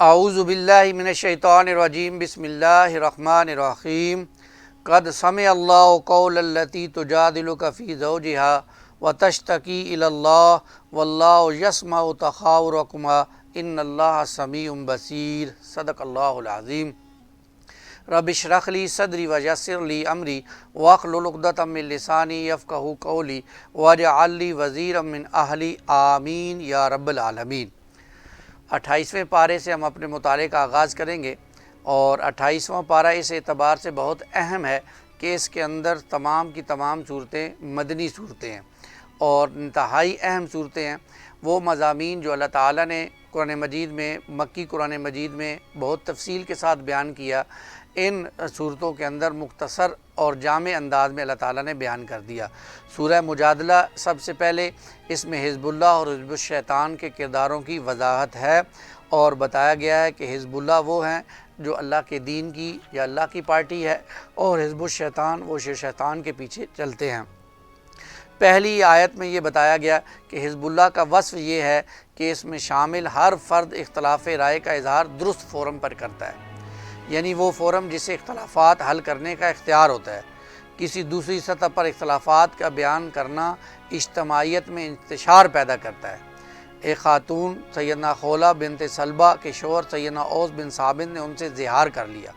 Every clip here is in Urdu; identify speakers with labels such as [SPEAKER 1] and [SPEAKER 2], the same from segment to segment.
[SPEAKER 1] اعوذ باللہ من الشیطان الرجیم بسم اللہ الرحمن الرحیم قد سمع اللہ قول التی تجادلک فی زوجہا وتشتکی الی اللہ واللہ یسمع تخاورکما ان اللہ سمیع بصیر صدق اللہ العظیم۔ رب اشرح لی صدری ویسر لی امری واحلل عقدۃ من لسانی یفقہوا قولی واجعل لی وزیرا من اہلی آمین یا رب العالمین۔ 28ویں پارے سے ہم اپنے مطالعے کا آغاز کریں گے، اور 28واں پارہ اس اعتبار سے بہت اہم ہے کہ اس کے اندر تمام کی تمام صورتیں مدنی صورتیں ہیں اور انتہائی اہم صورتیں ہیں۔ وہ مضامین جو اللہ تعالیٰ نے قرآن مجید میں، مکی قرآن مجید میں بہت تفصیل کے ساتھ بیان کیا، ان صورتوں کے اندر مختصر اور جامع انداز میں اللہ تعالیٰ نے بیان کر دیا۔ سورہ مجادلہ سب سے پہلے، اس میں حزب اللہ اور حزب الشیطان کے کرداروں کی وضاحت ہے، اور بتایا گیا ہے کہ حزب اللہ وہ ہیں جو اللہ کے دین کی یا اللہ کی پارٹی ہے، اور حزب الشیطان وہ شیطان کے پیچھے چلتے ہیں۔ پہلی آیت میں یہ بتایا گیا کہ حزب اللہ کا وصف یہ ہے کہ اس میں شامل ہر فرد اختلاف رائے کا اظہار درست فورم پر کرتا ہے، یعنی وہ فورم جسے اختلافات حل کرنے کا اختیار ہوتا ہے۔ کسی دوسری سطح پر اختلافات کا بیان کرنا اجتماعیت میں انتشار پیدا کرتا ہے۔ ایک خاتون سیدنا خولہ بنت سلبہ کے شوہر سیدنا اوس بن ثابت نے ان سے زہار کر لیا۔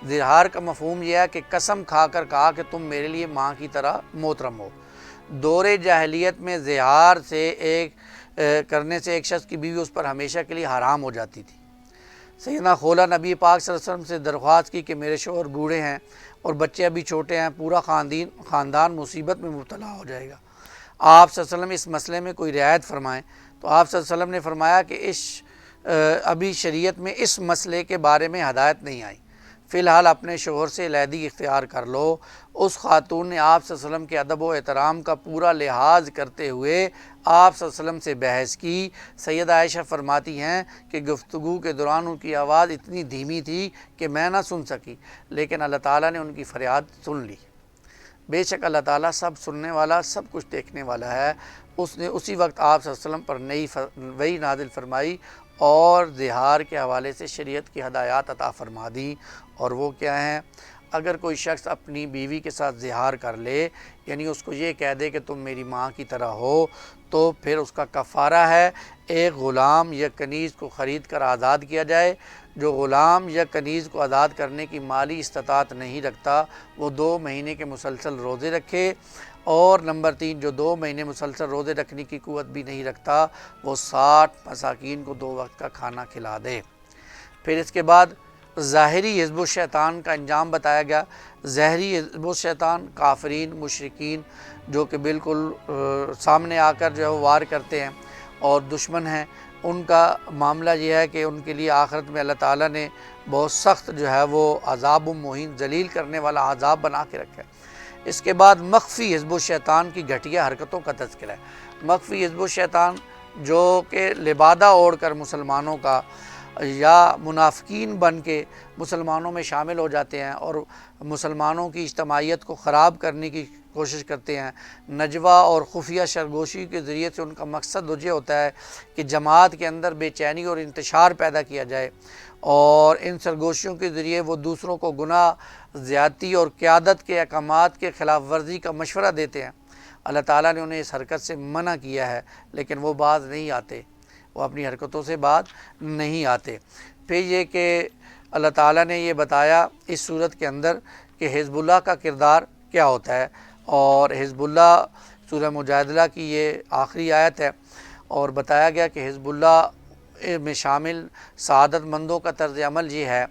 [SPEAKER 1] زہار کا مفہوم یہ ہے کہ قسم کھا کر کہا کہ تم میرے لیے ماں کی طرح محترم ہو۔ دور جاہلیت میں زہار سے کرنے سے ایک شخص کی بیوی اس پر ہمیشہ کے لیے حرام ہو جاتی تھی۔ سیدنا خولہ نبی پاک صلی اللہ علیہ وسلم سے درخواست کی کہ میرے شوہر بوڑھے ہیں اور بچے ابھی چھوٹے ہیں، پورا خاندان مصیبت میں مبتلا ہو جائے گا، آپ صلی اللہ علیہ وسلم اس مسئلے میں کوئی رعایت فرمائیں۔ تو آپ صلی اللہ علیہ وسلم نے فرمایا کہ ابھی شریعت میں اس مسئلے کے بارے میں ہدایت نہیں آئی، فی الحال اپنے شوہر سے علیحدگی اختیار کر لو۔ اس خاتون نے آپ صلی اللہ علیہ وسلم کے ادب و احترام کا پورا لحاظ کرتے ہوئے آپ صلی اللہ علیہ وسلم سے بحث کی۔ سیدہ عائشہ فرماتی ہیں کہ گفتگو کے دوران ان کی آواز اتنی دھیمی تھی کہ میں نہ سن سکی، لیکن اللہ تعالیٰ نے ان کی فریاد سن لی۔ بے شک اللہ تعالیٰ سب سننے والا، سب کچھ دیکھنے والا ہے۔ اس نے اسی وقت آپ صلی اللہ علیہ وسلم پر نئی وحی نازل فرمائی اور زہار کے حوالے سے شریعت کی ہدایات عطا فرما دیں، اور وہ کیا ہیں؟ اگر کوئی شخص اپنی بیوی کے ساتھ زہار کر لے، یعنی اس کو یہ کہہ دے کہ تم میری ماں کی طرح ہو، تو پھر اس کا کفارہ ہے ایک غلام یا کنیز کو خرید کر آزاد کیا جائے۔ جو غلام یا کنیز کو آزاد کرنے کی مالی استطاعت نہیں رکھتا، وہ 2 مہینے کے مسلسل روزے رکھے، اور نمبر 3 جو 2 مہینے مسلسل روزے رکھنے کی قوت بھی نہیں رکھتا، وہ 60 مساکین کو 2 وقت کا کھانا کھلا دے۔ پھر اس کے بعد ظاہری حزب الشیطان کا انجام بتایا گیا۔ ظاہری حزب الشیطان کافرین، مشرکین، جو کہ بالکل سامنے آ کر جو ہے وہ وار کرتے ہیں اور دشمن ہیں، ان کا معاملہ یہ ہے کہ ان کے لیے آخرت میں اللہ تعالیٰ نے بہت سخت جو ہے وہ عذاب مہین، ذلیل کرنے والا عذاب بنا کے رکھا ہے۔ اس کے بعد مخفی حزب الشیطان کی گھٹیا حرکتوں کا تذکرہ ہے۔ مخفی حزب الشیطان جو کہ لبادہ اوڑھ کر مسلمانوں کا یا منافقین بن کے مسلمانوں میں شامل ہو جاتے ہیں اور مسلمانوں کی اجتماعیت کو خراب کرنے کی کوشش کرتے ہیں۔ نجوہ اور خفیہ سرگوشی کے ذریعے سے ان کا مقصد یہ ہوتا ہے کہ جماعت کے اندر بے چینی اور انتشار پیدا کیا جائے، اور ان سرگوشیوں کے ذریعے وہ دوسروں کو گناہ، زیادتی اور قیادت کے احکامات کے خلاف ورزی کا مشورہ دیتے ہیں۔ اللہ تعالیٰ نے انہیں اس حرکت سے منع کیا ہے، لیکن وہ باز نہیں آتے، وہ اپنی حرکتوں سے باز نہیں آتے۔ پھر یہ کہ اللہ تعالیٰ نے یہ بتایا اس صورت کے اندر کہ حزب اللہ کا کردار کیا ہوتا ہے، اور حزب اللہ سورہ مجادلہ کی یہ آخری آیت ہے، اور بتایا گیا کہ حزب اللہ میں شامل سعادت مندوں کا طرز عمل یہ ہے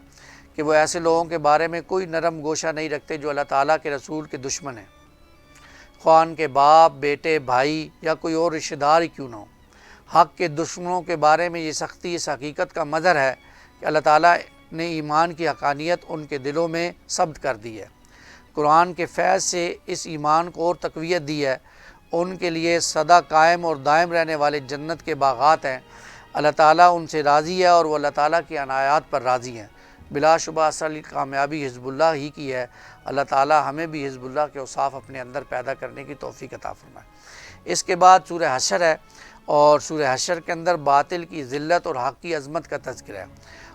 [SPEAKER 1] کہ وہ ایسے لوگوں کے بارے میں کوئی نرم گوشہ نہیں رکھتے جو اللہ تعالیٰ کے رسول کے دشمن ہیں، خواہ ان کے باپ، بیٹے، بھائی یا کوئی اور رشتہ دار ہی کیوں نہ ہو۔ حق کے دشمنوں کے بارے میں یہ سختی اس حقیقت کا مظہر ہے کہ اللہ تعالیٰ نے ایمان کی حقانیت ان کے دلوں میں ثبت کر دی ہے۔ قرآن کے فیض سے اس ایمان کو اور تقویت دی ہے۔ ان کے لیے سدا قائم اور دائم رہنے والے جنت کے باغات ہیں۔ اللہ تعالیٰ ان سے راضی ہے اور وہ اللہ تعالیٰ کی عنایات پر راضی ہیں۔ بلا شبہ اصل کامیابی حزب اللہ ہی کی ہے۔ اللہ تعالیٰ ہمیں بھی حزب اللہ کے اوصاف اپنے اندر پیدا کرنے کی توفیق عطا فرمائے۔ اس کے بعد سورہ حشر ہے، اور سورہ حشر کے اندر باطل کی ذلت اور حق کی عظمت کا تذکرہ ہے،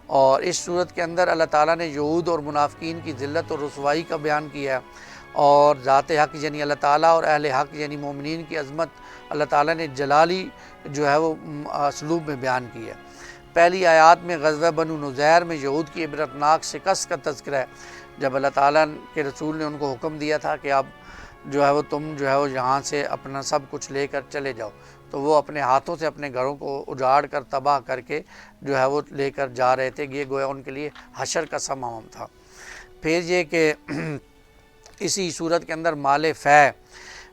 [SPEAKER 1] اور اس صورت کے اندر اللہ تعالیٰ نے یہود اور منافقین کی ذلت اور رسوائی کا بیان کیا ہے، اور ذات حق یعنی اللہ تعالیٰ اور اہل حق یعنی مومنین کی عظمت اللہ تعالیٰ نے جلالی جو ہے وہ اسلوب میں بیان کی ہے۔ پہلی آیات میں غزوہ بنو نذیر میں یہود کی عبرتناک شکست کا تذکرہ ہے، جب اللہ تعالیٰ کے رسول نے ان کو حکم دیا تھا کہ اب جو ہے وہ تم جو ہے وہ یہاں سے اپنا سب کچھ لے کر چلے جاؤ، تو وہ اپنے ہاتھوں سے اپنے گھروں کو اجاڑ کر تباہ کر کے جو ہے وہ لے کر جا رہے تھے۔ یہ گویا ان کے لیے حشر کا سمام تھا۔ پھر یہ کہ اسی صورت کے اندر مال فے،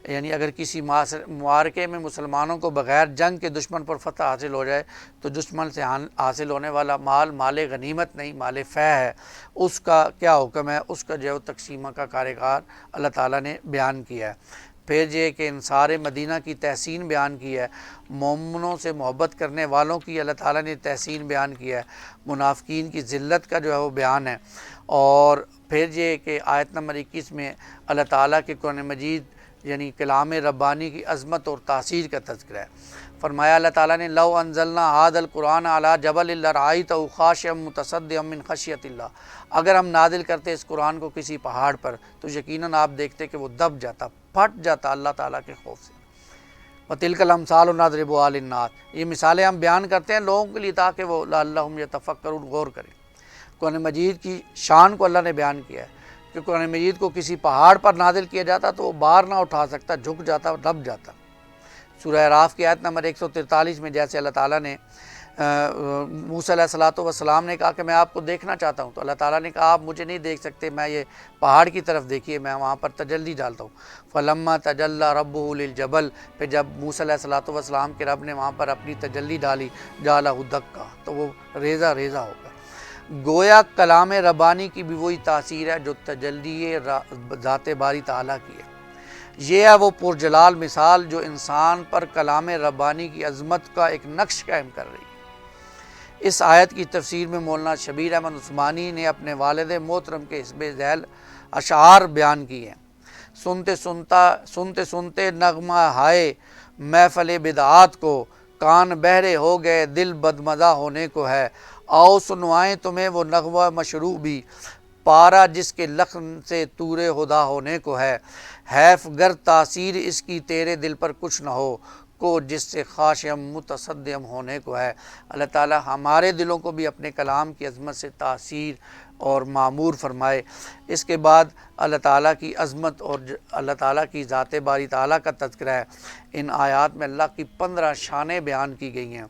[SPEAKER 1] یعنی اگر کسی معرکے میں مسلمانوں کو بغیر جنگ کے دشمن پر فتح حاصل ہو جائے تو دشمن سے حاصل ہونے والا مال غنیمت نہیں، مال فے ہے، اس کا کیا حکم ہے، اس کا جو ہے تقسیمہ کا کارکار اللہ تعالیٰ نے بیان کیا ہے۔ پھر یہ کہ انصار مدینہ کی تحسین بیان کی ہے، مومنوں سے محبت کرنے والوں کی اللہ تعالیٰ نے تحسین بیان کیا ہے، منافقین کی ذلت کا جو ہے وہ بیان ہے۔ اور پھر یہ کہ آیت نمبر 21 میں اللہ تعالیٰ کے قرآن مجید یعنی کلام ربانی کی عظمت اور تاثیر کا تذکرہ ہے۔ فرمایا اللہ تعالیٰ نے لو انزلنا هذا القرآن على جبل لرأيته خاشعا متصدعا من خشیۃ اللہ، اگر ہم نازل کرتے اس قرآن کو کسی پہاڑ پر تو یقیناً آپ دیکھتے کہ وہ دب جاتا، پھٹ جاتا اللہ تعالیٰ کے خوف سے۔ وَتِلْكَ الْأَمْثَالُ نَضْرِبُهَا لِلنَّاسِ، یہ مثالیں ہم بیان کرتے ہیں لوگوں کے لیے تاکہ وہ لعلہم یتفکرون، غور کریں۔ قرآن مجید کی شان کو اللہ نے بیان کیا ہے کہ قرآن مجید کو کسی پہاڑ پر نازل کیا جاتا تو وہ بار نہ اٹھا سکتا، جھک جاتا، دب جاتا۔ سورہ اعراف کی آیت نمبر 143 میں جیسے اللہ تعالیٰ نے موسیٰ علیہ السلام نے کہا کہ میں آپ کو دیکھنا چاہتا ہوں، تو اللہ تعالیٰ نے کہا آپ مجھے نہیں دیکھ سکتے، میں یہ پہاڑ کی طرف دیکھیے، میں وہاں پر تجلی ڈالتا ہوں۔ فَلَمَّا تَجَلَّى رَبُّهُ لِلْجَبَلِ، پھر جب موسیٰ علیہ السلام کے رب نے وہاں پر اپنی تجلی ڈالی، جَعَلَهُ دَكًّا، تو وہ ریزہ ریزہ ہو گیا۔ گویا کلام ربانی کی بھی وہی تاثیر ہے جو تجلی ذات باری تعالیٰ کی ہے۔ یہ ہے وہ پرجلال مثال جو انسان پر کلام ربانی کی عظمت کا ایک نقش قائم کر رہی ہے۔ اس آیت کی تفسیر میں مولانا شبیر احمد عثمانی نے اپنے والد محترم کے حسب ذیل اشعار بیان کی ہیں۔ سنتے سنتے نغمہ ہائے محفل بدعات کو، کان بہرے ہو گئے دل بدمزہ ہونے کو ہے، آؤ سنوائیں تمہیں وہ نغمہ مشروع بھی، پارا جس کے لخن سے طور ہدا ہونے کو ہے، حیف گر تاثیر اس کی تیرے دل پر کچھ نہ ہو، کو جس سے خاشعم متصدم ہونے کو ہے۔ اللہ تعالی ہمارے دلوں کو بھی اپنے کلام کی عظمت سے تاثیر اور معمور فرمائے۔ اس کے بعد اللہ تعالیٰ کی عظمت اور اللہ تعالیٰ کی ذات باری تعالیٰ کا تذکرہ ہے۔ ان آیات میں اللہ کی 15 شانیں بیان کی گئی ہیں۔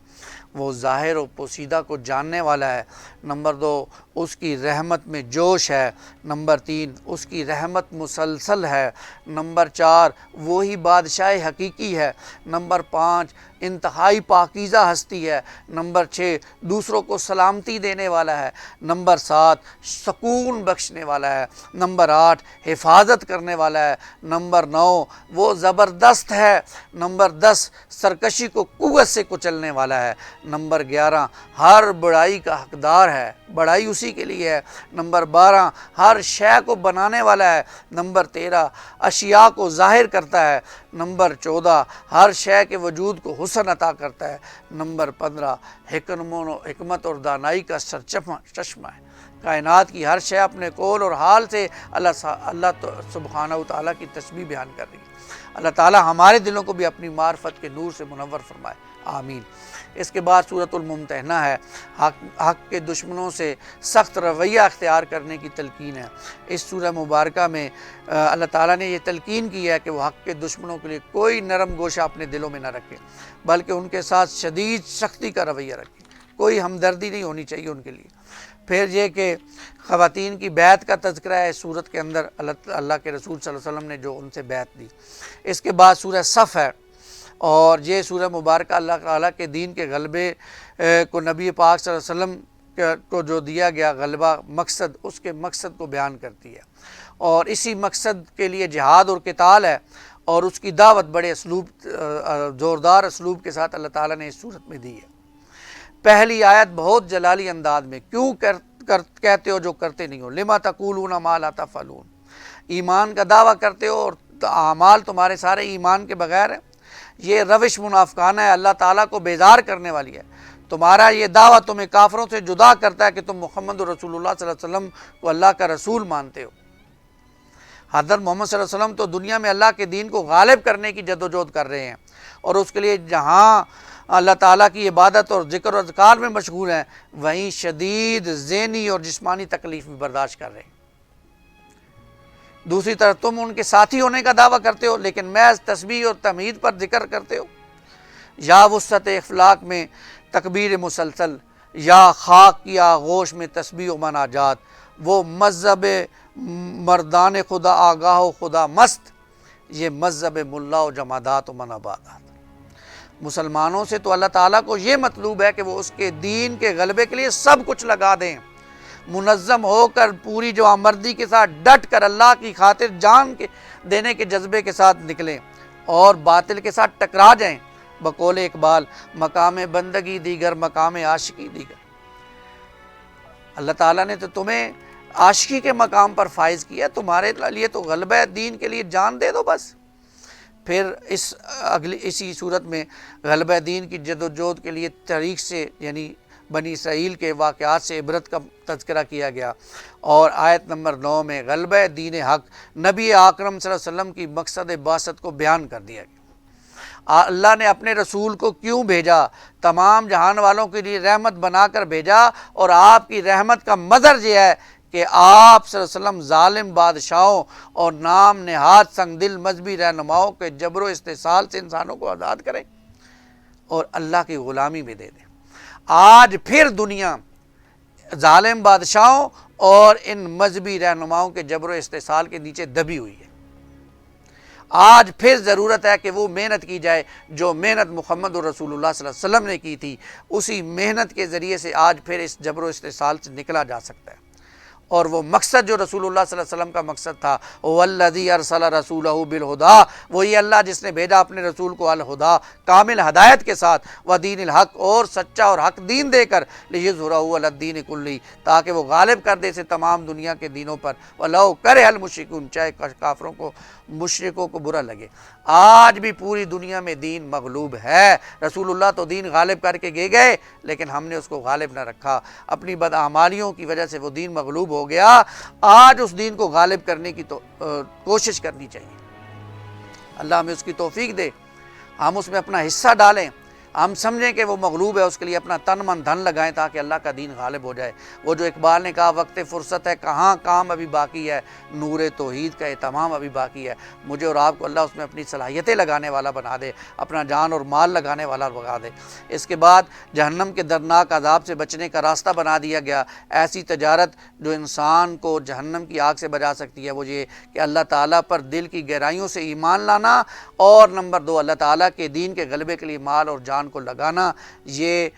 [SPEAKER 1] وہ ظاہر و پوشیدہ کو جاننے والا ہے۔ نمبر 2، اس کی رحمت میں جوش ہے۔ نمبر 3، اس کی رحمت مسلسل ہے۔ نمبر 4، وہی بادشاہ حقیقی ہے۔ نمبر 5، انتہائی پاکیزہ ہستی ہے۔ نمبر 6، دوسروں کو سلامتی دینے والا ہے۔ نمبر 7، سکون بخشنے والا ہے۔ نمبر 8، حفاظت کرنے والا ہے۔ نمبر 9، وہ زبردست ہے۔ نمبر 10، سرکشی کو قوت سے کچلنے والا ہے۔ نمبر 11، ہر بڑائی کا حقدار ہے، بڑائی اسی کے لیے ہے۔ نمبر 12، ہر شے کو بنانے والا ہے۔ نمبر 13، اشیاء کو ظاہر کرتا ہے۔ نمبر 14، ہر شے کے وجود کو حسن عطا کرتا ہے۔ نمبر 15، حکمت اور دانائی کا چشمہ ہے۔ کائنات کی ہر شے اپنے قول اور حال سے اللہ سبحانہ و تعالیٰ کی تسبیح بیان کر رہی ہے۔ اللہ تعالیٰ ہمارے دلوں کو بھی اپنی معرفت کے نور سے منور فرمائے، آمین۔ اس کے بعد سورۃ الممتحنہ ہے، حق کے دشمنوں سے سخت رویہ اختیار کرنے کی تلقین ہے۔ اس سورہ مبارکہ میں اللہ تعالیٰ نے یہ تلقین کی ہے کہ وہ حق کے دشمنوں کے لیے کوئی نرم گوشہ اپنے دلوں میں نہ رکھے، بلکہ ان کے ساتھ شدید سختی کا رویہ رکھے، کوئی ہمدردی نہیں ہونی چاہیے ان کے لیے۔ پھر یہ کہ خواتین کی بیعت کا تذکرہ ہے سورت کے اندر، اللہ کے رسول صلی اللہ علیہ وسلم نے جو ان سے بیعت دی۔ اس کے بعد سورہ صف ہے، اور یہ سورہ مبارکہ اللہ تعالیٰ کے دین کے غلبے کو نبی پاک صلی اللہ علیہ وسلم کو جو دیا گیا غلبہ مقصد، اس کے مقصد کو بیان کرتی ہے، اور اسی مقصد کے لیے جہاد اور قتال ہے، اور اس کی دعوت بڑے زوردار اسلوب کے ساتھ اللہ تعالیٰ نے اس صورت میں دی ہے۔ پہلی آیت بہت جلالی انداز میں، کیوں کہتے ہو جو کرتے نہیں ہو، لما تقولون ما لا تفعلون، ایمان کا دعویٰ کرتے ہو اور اعمال تمہارے سارے ایمان کے بغیر ہیں۔ یہ روش منافقانہ ہے، اللہ تعالیٰ کو بیزار کرنے والی ہے۔ تمہارا یہ دعویٰ تمہیں کافروں سے جدا کرتا ہے کہ تم محمد رسول اللہ صلی اللہ علیہ وسلم کو اللہ کا رسول مانتے ہو۔ حضرت محمد صلی اللہ علیہ وسلم تو دنیا میں اللہ کے دین کو غالب کرنے کی جدوجہد کر رہے ہیں، اور اس کے لیے جہاں اللہ تعالیٰ کی عبادت اور ذکر و اذکار میں مشغول ہیں، وہیں شدید ذہنی اور جسمانی تکلیف بھی برداشت کر رہے ہیں۔ دوسری طرف تم ان کے ساتھی ہونے کا دعویٰ کرتے ہو، لیکن محض تسبیح اور تحمید پر ذکر کرتے ہو، یا وسعت اخلاق میں تکبیر مسلسل، یا خاک کی آغوش میں تسبیح و مناجات، وہ مذہب مردان خدا آگاہ و خدا مست، یہ مذہب ملا و جمادات و منابادات۔ مسلمانوں سے تو اللہ تعالیٰ کو یہ مطلوب ہے کہ وہ اس کے دین کے غلبے کے لیے سب کچھ لگا دیں، منظم ہو کر پوری جوانمردی کے ساتھ ڈٹ کر اللہ کی خاطر جان کے دینے کے جذبے کے ساتھ نکلیں اور باطل کے ساتھ ٹکرا جائیں۔ بقول اقبال، مقام بندگی دیگر مقام عاشقی دیگر۔ اللہ تعالیٰ نے تو تمہیں عاشقی کے مقام پر فائز کیا، تمہارے لیے تو غلبہ دین کے لیے جان دے دو بس۔ پھر اسی صورت میں غلبہ دین کی جدوجہد کے لیے تاریخ سے یعنی بنی اسرائیل کے واقعات سے عبرت کا تذکرہ کیا گیا، اور آیت نمبر 9 میں غلبہ دین حق نبی اکرم صلی اللہ علیہ وسلم کی مقصد بعثت کو بیان کر دیا گیا۔ اللہ نے اپنے رسول کو کیوں بھیجا؟ تمام جہان والوں کے لیے رحمت بنا کر بھیجا، اور آپ کی رحمت کا مظہر یہ ہے کہ آپ صلی اللہ علیہ وسلم ظالم بادشاہوں اور نام نہاد سنگ دل مذہبی رہنماؤں کے جبر و استحصال سے انسانوں کو آزاد کریں اور اللہ کی غلامی میں دے دیں۔ آج پھر دنیا ظالم بادشاہوں اور ان مذہبی رہنماؤں کے جبر و استحصال کے نیچے دبی ہوئی ہے۔ آج پھر ضرورت ہے کہ وہ محنت کی جائے جو محنت محمد رسول اللہ صلی اللہ علیہ وسلم نے کی تھی، اسی محنت کے ذریعے سے آج پھر اس جبر و استحصال سے نکلا جا سکتا ہے، اور وہ مقصد جو رسول اللہ صلی اللہ علیہ وسلم کا مقصد تھا، والذی ارسل رسولہ بالہدیٰ، وہی اللہ جس نے بھیجا اپنے رسول کو الہدیٰ کامل ہدایت کے ساتھ، ودین الحق اور سچا اور حق دین دے کر، لیظہرہ علی الدین کلہ، تاکہ وہ غالب کر دے اسے تمام دنیا کے دینوں پر، ولو کرہ المشرکون، چاہے کافروں کو مشرکوں کو برا لگے۔ آج بھی پوری دنیا میں دین مغلوب ہے۔ رسول اللہ تو دین غالب کر کے گئے، لیکن ہم نے اس کو غالب نہ رکھا، اپنی بدعمالیوں کی وجہ سے وہ دین مغلوب ہو گیا۔ آج اس دین کو غالب کرنے کی کوشش کرنی چاہیے۔ اللہ ہمیں اس کی توفیق دے، ہم اس میں اپنا حصہ ڈالیں، ہم سمجھیں کہ وہ مغلوب ہے، اس کے لیے اپنا تن من دھن لگائیں تاکہ اللہ کا دین غالب ہو جائے۔ وہ جو اقبال نے کہا، وقت فرصت ہے کہاں کام ابھی باقی ہے، نور توحید کا اہتمام ابھی باقی ہے۔ مجھے اور آپ کو اللہ اس میں اپنی صلاحیتیں لگانے والا بنا دے، اپنا جان اور مال لگانے والا بنا دے۔ اس کے بعد جہنم کے دردناک عذاب سے بچنے کا راستہ بنا دیا گیا۔ ایسی تجارت جو انسان کو جہنم کی آگ سے بچا سکتی ہے وہ یہ کہ اللہ تعالیٰ پر دل کی گہرائیوں سے ایمان لانا، اور نمبر 2 اللہ تعالیٰ کے دین کے غلبے کے لیے مال اور جان کو لگانا۔ یہ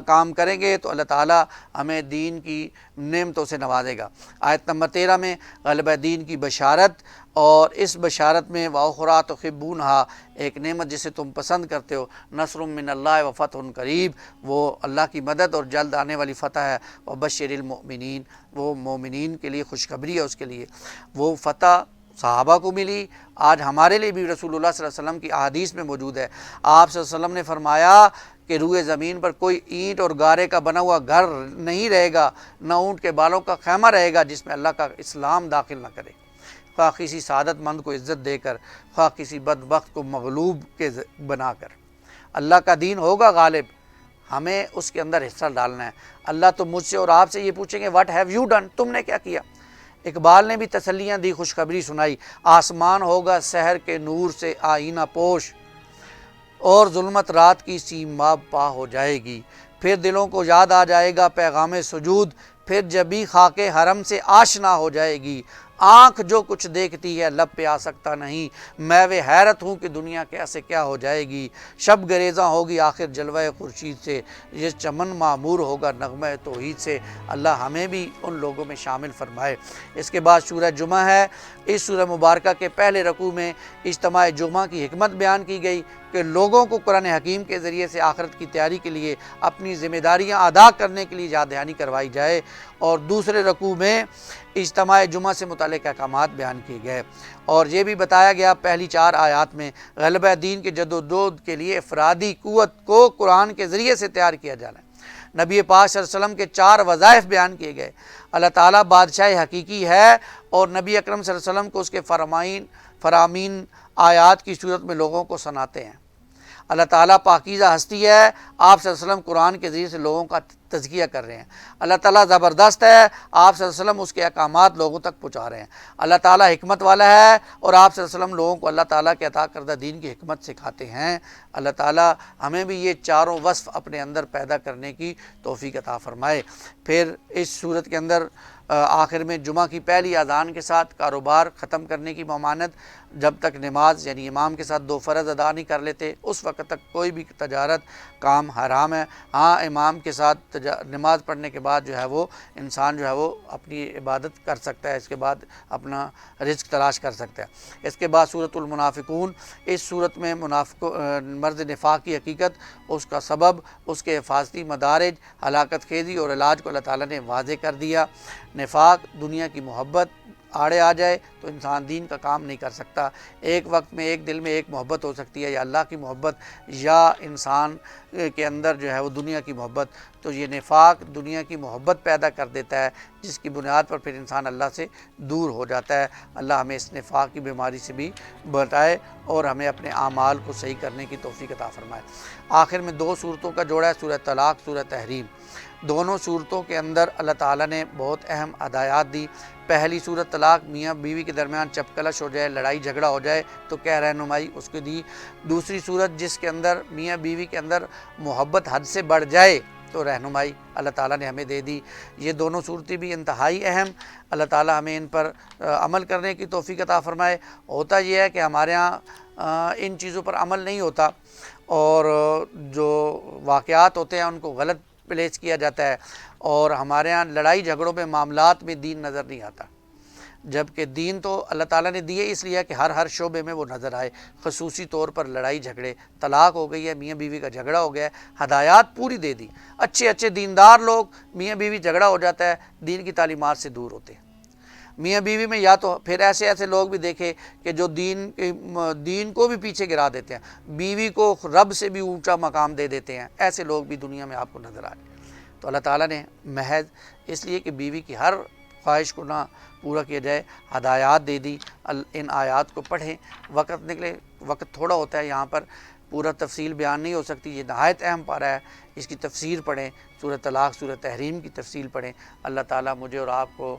[SPEAKER 1] کام کریں گے تو اللہ تعالیٰ ہمیں دین کی نعمتوں سے نوازے گا۔ آیت نمبر 13 میں غلبہ دین کی بشارت، اور اس بشارت میں وَأُخْرَىٰ تُحِبُّونَہَا، ایک نعمت جسے تم پسند کرتے ہو، نصر من اللہ وفتح قریب، وہ اللہ کی مدد اور جلد آنے والی فتح ہے، وبشر المؤمنین، وہ مومنین کے لیے خوشخبری ہے، اس کے لیے وہ فتح صحابہ کو ملی، آج ہمارے لیے بھی رسول اللہ صلی اللہ علیہ وسلم کی احادیث میں موجود ہے۔ آپ صلی اللہ علیہ وسلم نے فرمایا کہ روئے زمین پر کوئی اینٹ اور گارے کا بنا ہوا گھر نہیں رہے گا، نہ اونٹ کے بالوں کا خیمہ رہے گا جس میں اللہ کا اسلام داخل نہ کرے، خواہ کسی سعادت مند کو عزت دے کر، خواہ کسی بدبخت کو مغلوب کے بنا کر۔ اللہ کا دین ہوگا غالب، ہمیں اس کے اندر حصہ ڈالنا ہے۔ اللہ تو مجھ سے اور آپ سے یہ پوچھیں گے واٹ ہیو یو ڈن، تم نے کیا کیا؟ اقبال نے بھی تسلیاں دی، خوشخبری سنائی، آسمان ہوگا سحر کے نور سے آئینہ پوش، اور ظلمت رات کی سیماب پا ہو جائے گی، پھر دلوں کو یاد آ جائے گا پیغام سجود، پھر جبھی خاک حرم سے آشنا ہو جائے گی، آنکھ جو کچھ دیکھتی ہے لب پہ آ سکتا نہیں، میں وہ حیرت ہوں کہ دنیا کیسے کیا ہو جائے گی، شب گریزاں ہوگی آخر جلوہ خورشید سے، یہ چمن معمور ہوگا نغمہ توحید سے۔ اللہ ہمیں بھی ان لوگوں میں شامل فرمائے۔ اس کے بعد سورہ جمعہ ہے۔ اس سورہ مبارکہ کے پہلے رکوع میں اجتماع جمعہ کی حکمت بیان کی گئی کہ لوگوں کو قرآن حکیم کے ذریعے سے آخرت کی تیاری کے لیے اپنی ذمہ داریاں ادا کرنے کے لیے یاد دہانی کروائی جائے، اور دوسرے رکوع میں اجتماع جمعہ سے متعلق احکامات بیان کیے گئے، اور یہ بھی بتایا گیا پہلی 4 آیات میں غلبہ دین کے جدوجہد کے لیے افرادی قوت کو قرآن کے ذریعے سے تیار کیا جانا ہے۔ نبی پاک صلی اللہ علیہ وسلم کے 4 وظائف بیان کیے گئے۔ اللہ تعالیٰ بادشاہ حقیقی ہے اور نبی اکرم صلی اللہ علیہ وسلم کو اس کے فرامین آیات کی صورت میں لوگوں کو سناتے ہیں۔ اللہ تعالیٰ پاکیزہ ہستی ہے، آپ صلی اللہ علیہ وسلم قرآن کے ذریعے سے لوگوں کا تزکیہ کر رہے ہیں۔ اللہ تعالیٰ زبردست ہے، آپ صلی اللہ علیہ وسلم اس کے احکامات لوگوں تک پہنچا رہے ہیں۔ اللہ تعالیٰ حکمت والا ہے اور آپ صلی اللہ علیہ وسلم لوگوں کو اللہ تعالیٰ کے عطا کردہ دین کی حکمت سکھاتے ہیں۔ اللہ تعالیٰ ہمیں بھی یہ چاروں وصف اپنے اندر پیدا کرنے کی توفیق عطا فرمائے۔ پھر اس صورت کے اندر آخر میں جمعہ کی پہلی اذان کے ساتھ کاروبار ختم کرنے کی ممانعت، جب تک نماز یعنی امام کے ساتھ 2 فرض ادا نہیں کر لیتے اس وقت تک کوئی بھی تجارت کام حرام ہے۔ ہاں امام کے ساتھ نماز پڑھنے کے بعد جو ہے وہ انسان جو ہے وہ اپنی عبادت کر سکتا ہے، اس کے بعد اپنا رزق تلاش کر سکتا ہے۔ اس کے بعد سورۃ المنافقون، اس صورت میں مرض نفاق کی حقیقت، اس کا سبب، اس کے حفاظتی مدارج، ہلاکت خیزی اور علاج کو اللہ تعالیٰ نے واضح کر دیا۔ نفاق دنیا کی محبت آڑے آ جائے تو انسان دین کا کام نہیں کر سکتا۔ ایک وقت میں ایک دل میں ایک محبت ہو سکتی ہے، یا اللہ کی محبت یا انسان کے اندر جو ہے وہ دنیا کی محبت، تو یہ نفاق دنیا کی محبت پیدا کر دیتا ہے جس کی بنیاد پر پھر انسان اللہ سے دور ہو جاتا ہے۔ اللہ ہمیں اس نفاق کی بیماری سے بھی بچائے اور ہمیں اپنے اعمال کو صحیح کرنے کی توفیق عطا فرمائے۔ آخر میں 2 صورتوں کا جوڑا ہے، سورہ طلاق، سورہ تحریم۔ دونوں صورتوں کے اندر اللہ تعالیٰ نے بہت اہم ہدایات دی۔ پہلی صورت طلاق، میاں بیوی کے درمیان چپکلش ہو جائے، لڑائی جھگڑا ہو جائے تو کیا رہنمائی اس کو دی۔ دوسری صورت جس کے اندر میاں بیوی کے اندر محبت حد سے بڑھ جائے تو رہنمائی اللہ تعالیٰ نے ہمیں دے دی۔ یہ دونوں صورتیں بھی انتہائی اہم، اللہ تعالیٰ ہمیں ان پر عمل کرنے کی توفیق عطا فرمائے۔ ہوتا یہ ہے کہ ہمارے ہاں ان چیزوں پر عمل نہیں ہوتا اور جو واقعات ہوتے ہیں ان کو غلط پلیس کیا جاتا ہے، اور ہمارے ہاں لڑائی جھگڑوں میں معاملات میں دین نظر نہیں آتا، جبکہ دین تو اللہ تعالیٰ نے دیے اس لیے کہ ہر شعبے میں وہ نظر آئے۔ خصوصی طور پر لڑائی جھگڑے، طلاق ہو گئی ہے، میاں بیوی کا جھگڑا ہو گیا ہے، ہدایات پوری دے دی۔ اچھے دیندار لوگ، میاں بیوی جھگڑا ہو جاتا ہے، دین کی تعلیمات سے دور ہوتے ہیں۔ میاں بیوی میں یا تو پھر ایسے لوگ بھی دیکھے کہ جو دین کو بھی پیچھے گرا دیتے ہیں، بیوی کو رب سے بھی اونچا مقام دے دیتے ہیں، ایسے لوگ بھی دنیا میں آپ کو نظر آئے۔ تو اللہ تعالیٰ نے محض اس لیے کہ بیوی کی ہر خواہش کو نہ پورا کیا جائے ہدایات دے دی۔ ان آیات کو پڑھیں، وقت تھوڑا ہوتا ہے، یہاں پر پورا تفصیل بیان نہیں ہو سکتی، یہ نہایت اہم پارہ ہے، اس کی تفسیر پڑھیں، سورہ طلاق، سورہ تحریم کی تفصیل پڑھیں۔ اللہ تعالیٰ مجھے اور آپ کو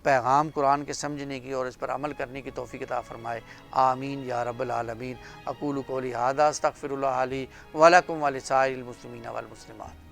[SPEAKER 1] پیغام قرآن کے سمجھنے کی اور اس پر عمل کرنے کی توفیق عطا فرمائے، آمین یا رب العالمین۔ اقول قولی ھذا استغفر اللہ لی ولکم ولسائر المسلمین والمسلمات۔